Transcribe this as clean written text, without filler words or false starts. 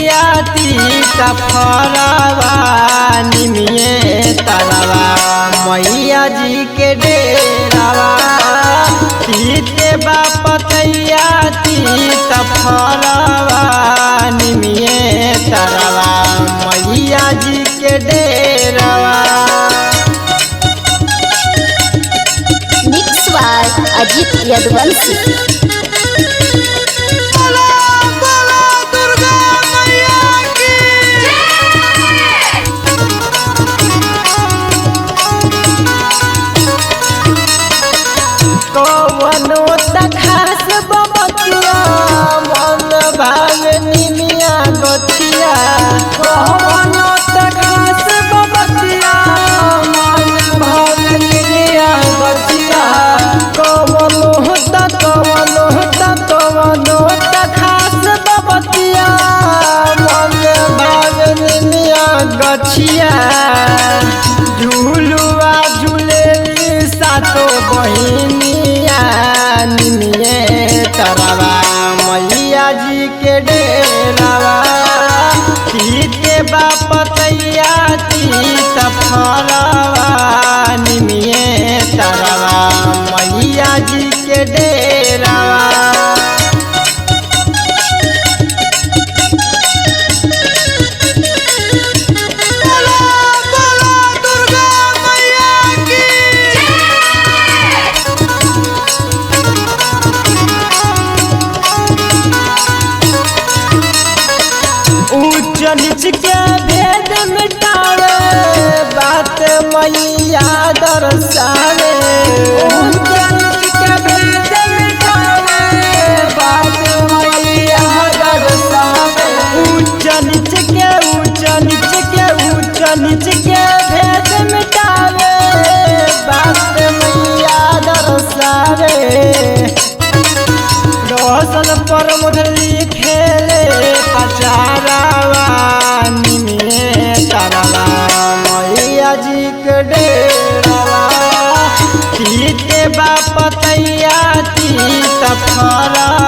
पतैया तीत फरवा निमिये तरवा मैया जी के डेरावा तीते बा पतैया तीत फरवा निमिये तरवा मैया जी के डेरावा। Mix by Ajit Yaduvanshi. कवनो खास बबतिया मन भाव निमिया गछिया कवनो खास बबतिया मन भाव निमिया गछिया कवनो खास बबतिया मन भाव निमिया गछिया झूलुआ झूलेली सातो बहिनिया निमिये तरवा मैया जी के डेरावा तीते बा पतैया तीत फरवा निमिये तरवा मैया जी के डेरावा। ऊंच नीच के भेद मिटावे बात मैया दर्शावे ऊंच नीच के भेद मिटावे बात मैया दर्शावे ऊंच नीच के भेद मिटावे बात मैया दर्शावे। रोशन पर मुरली खेले पचारावा निमिये तरवा मैया जी के डेरावा तीते बा पतैया तीत फरवा